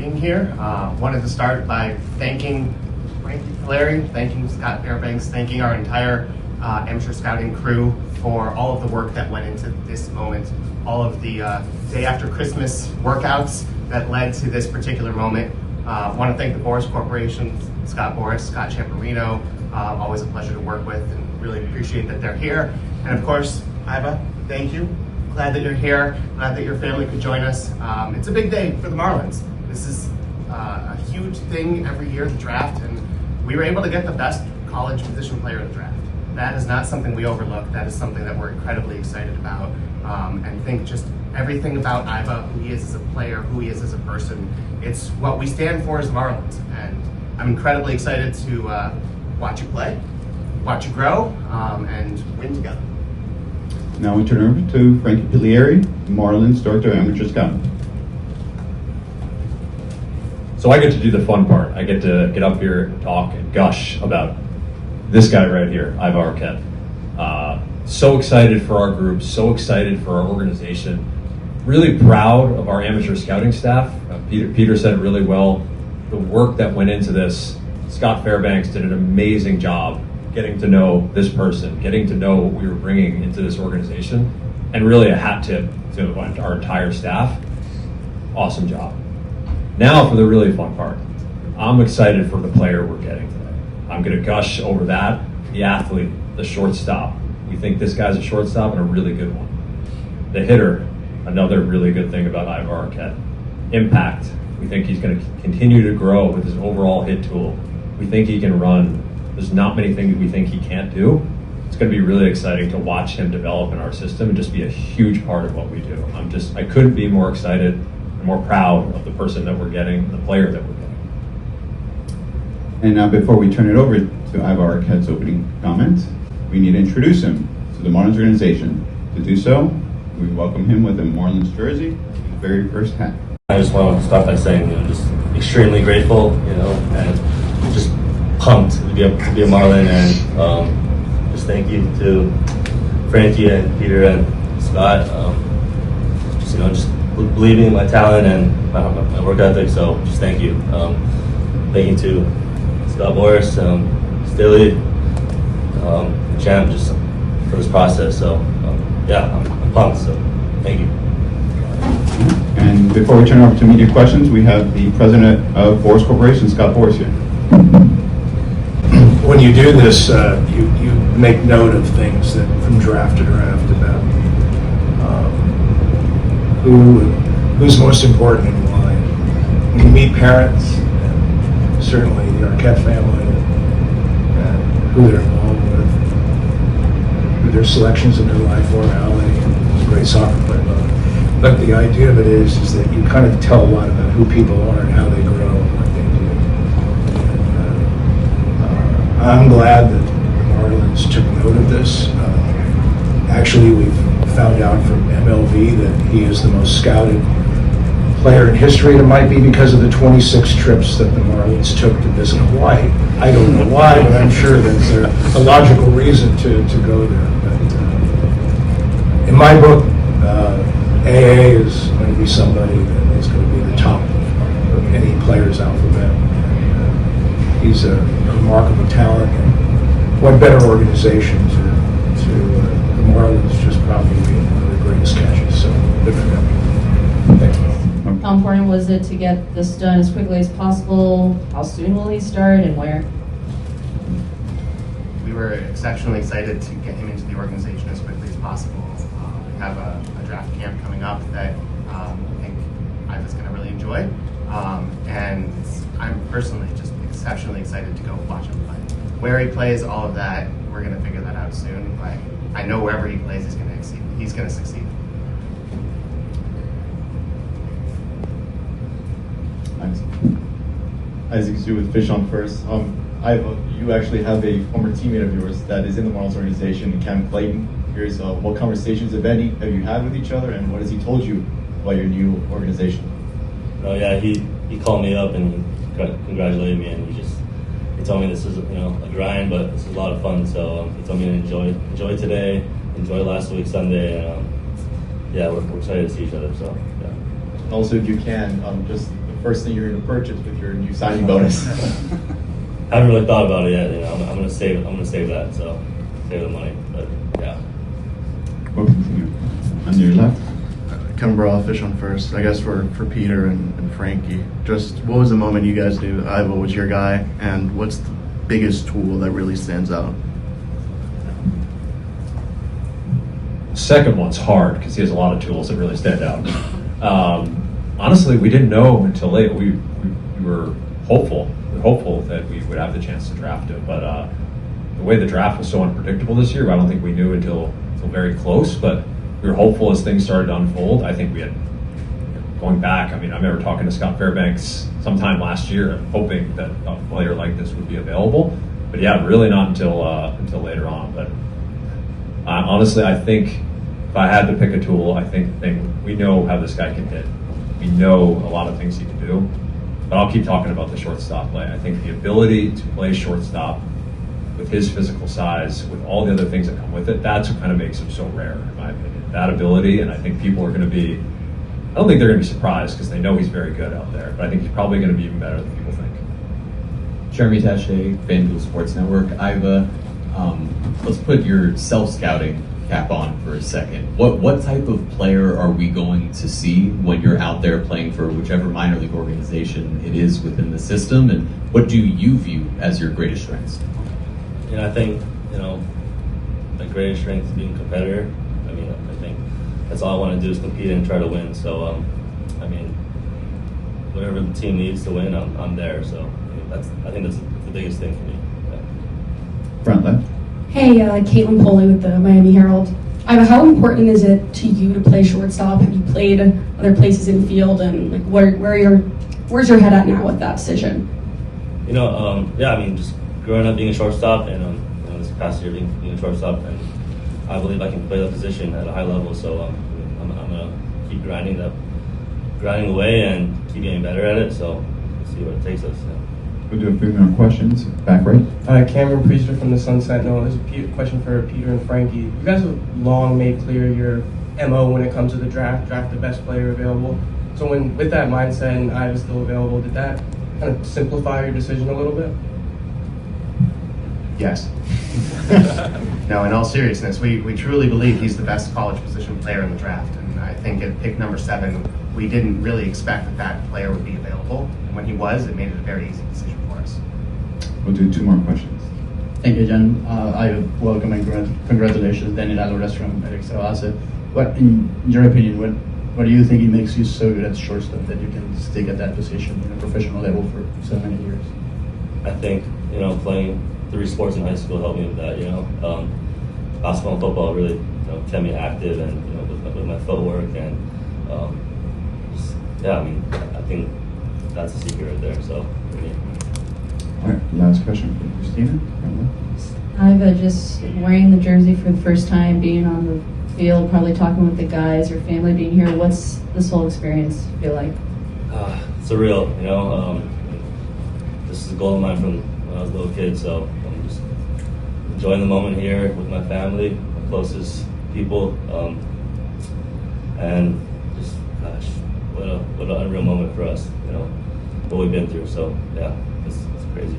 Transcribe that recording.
being here. Wanted to start by thanking Frankie Piliere, thanking Scott Boras, thanking our entire amateur scouting crew for all of the work that went into this moment, all of the day after Christmas workouts that led to this particular moment. Want to thank the Boras Corporation, Scott Boras, Scott Champerino, always a pleasure to work with, and really appreciate that they're here. And of course, Aiva, thank you. Glad that you're here. Glad that your family could join us. It's a big day for the Marlins. This is a huge thing every year, the draft, and we were able to get the best college position player in the draft. That is not something we overlook. That is something that we're incredibly excited about, and think just everything about Aiva, who he is as a player, who he is as a person. It's what we stand for as Marlins, and I'm incredibly excited to watch you play, watch you grow, and win together. Now we turn over to Frankie Piliere, Marlins Director of Amateur Scouting. So I get to do the fun part. I get to get up here and talk and gush about this guy right here, Aiva Arquette. So excited for our group, so excited for our organization. Really proud of our amateur scouting staff. Peter said it really well. The work that went into this, Scott Fairbanks did an amazing job getting to know this person, getting to know what we were bringing into this organization, and really a hat tip to our entire staff. Awesome job. Now for the really fun part. I'm excited for the player we're getting today. I'm going to gush over that, the athlete, the shortstop. We think this guy's a shortstop and a really good one. The hitter, another really good thing about Aiva Arquette. Impact. We think he's going to continue to grow with his overall hit tool. We think he can run. There's not many things we think he can't do. It's going to be really exciting to watch him develop in our system and just be a huge part of what we do. I couldn't be more excited and more proud of the person that we're getting, the player that we're getting. And now before we turn it over to Aiva Arquette's opening comments, we need to introduce him to the Marlins organization. To do so, we welcome him with a Marlins jersey and the very first hat. I just want to start by saying, just extremely grateful, and just pumped to be a Marlin, and just thank you to Frankie and Peter and Scott, just believing in my talent and my work ethic. So just thank you. Thank you to Scott Boras, Stilly, Champ, just for this process. So I'm pumped. So thank you. And before we turn it over to media questions, we have the president of Boras Corporation, Scott Boras, here. When you do this, you make note of things that from draft to draft about who's most important and why. When you meet parents, and certainly the Arquette family, and who they're involved with, who their selections in their life were, Ali, a great soccer player. But the idea of it is that you kind of tell a lot about who people are and how they grow and what they do. And, I'm glad that the Marlins took note of this. Actually, we've found out from MLB that he is the most scouted player in history, and it might be because of the 26 trips that the Marlins took to visit Hawaii. I don't know why, but I'm sure there's a logical reason to go there. But in my book, AA is going to be somebody that is going to be the top of any player's alphabet. And, he's a remarkable talent, and what better organization to the Marlins just probably be one of the greatest catches. So good for them. Thank you. How important was it to get this done as quickly as possible? How soon will he start and where? We were exceptionally excited to get him into the organization as quickly as possible. We have a draft camp coming up that I think Aiva's going to really enjoy. And I'm personally just exceptionally excited to go watch him play. Where he plays, all of that, we're going to figure that out soon. But I know wherever he plays, he's going to succeed. He's going to succeed. Isaac Zhu with Fish on First. Aiva, you actually have a former teammate of yours that is in the Marlins organization, Cam Clayton. Here's what conversations, if any, have you had with each other, and what has he told you about your new organization? Oh yeah, he called me up and he congratulated me, and he told me this is a grind, but this is a lot of fun. So he told me to enjoy today, enjoy last week Sunday, and we're excited to see each other. So yeah. And also, if you can, just the first thing you're going to purchase with your new signing bonus? I haven't really thought about it yet. You know, I'm gonna save. I'm gonna save that. So save the money. But yeah. We'll continue. On your left. Kevin Bora, fish on first. I guess for Peter and Frankie. Just what was the moment you guys knew Aiva was your guy, and what's the biggest tool that really stands out? Second one's hard because he has a lot of tools that really stand out. Honestly, we didn't know until late. We were hopeful that we would have the chance to draft him, but the way the draft was so unpredictable this year, I don't think we knew until very close. But we were hopeful as things started to unfold. I think we had, going back, I mean, I remember talking to Scott Fairbanks sometime last year and hoping that a player like this would be available. But yeah, really not until later on. But honestly, I think if I had to pick a tool, I think we know how this guy can hit. We know a lot of things he can do. But I'll keep talking about the shortstop play. I think the ability to play shortstop with his physical size, with all the other things that come with it, that's what kind of makes him so rare, in my opinion. That ability, and I think people are going to be, I don't think they're going to be surprised because they know he's very good out there, but I think he's probably going to be even better than people think. Jeremy Taché, FanDuel Sports Network. Aiva, let's put your self-scouting cap on for a second. What type of player are we going to see when you're out there playing for whichever minor league organization it is within the system, and what do you view as your greatest strengths? You know, I think, you know, my greatest strength is being a competitor. I mean, I think that's all I want to do is compete and try to win. So, I mean, whatever the team needs to win, I'm there. So, I think that's the biggest thing for me. Yeah. Front left. Hey, Caitlin Poley with the Miami Herald. Aiva, how important is it to you to play shortstop? Have you played other places in field, and like where's your head at now with that decision? You know, yeah, I mean, just growing up being a shortstop, and you know, this past year being a shortstop, and I believe I can play that position at a high level. So I'm gonna keep grinding away and keep getting better at it. So we'll see where it takes us. Yeah. We'll do a few more questions. Back right. Cameron Priester from the Sun Sentinel. This is a question for Peter and Frankie. You guys have long made clear your MO when it comes to the draft the best player available. So with that mindset and I was still available, did that kind of simplify your decision a little bit? Yes. No, in all seriousness, we truly believe he's the best college position player in the draft. And I think at pick number 7, we didn't really expect that player would be available. And when he was, it made it a very easy decision for us. We'll do 2 more questions. Thank you, Jen. I welcome and congratulations, Daniel Alvarez from Eric Sabase. What, in your opinion, what do you think it makes you so good at shortstop that you can stick at that position at a professional level for so many years? I think, you know, playing 3 sports in high school helped me with that. You know, basketball and football really, you know, kept me active, and you know, with my footwork, and yeah, I mean, I think that's the secret right there. So. All right, last question from Christina. Aiva, just wearing the jersey for the first time, being on the field, probably talking with the guys, your family being here. What's this whole experience feel like? Surreal, you know. This is a goal of mine from when I was a little kid, so I'm just enjoying the moment here with my family, my closest people, and just, gosh, what an unreal moment for us, you know, what we've been through. So yeah, it's crazy.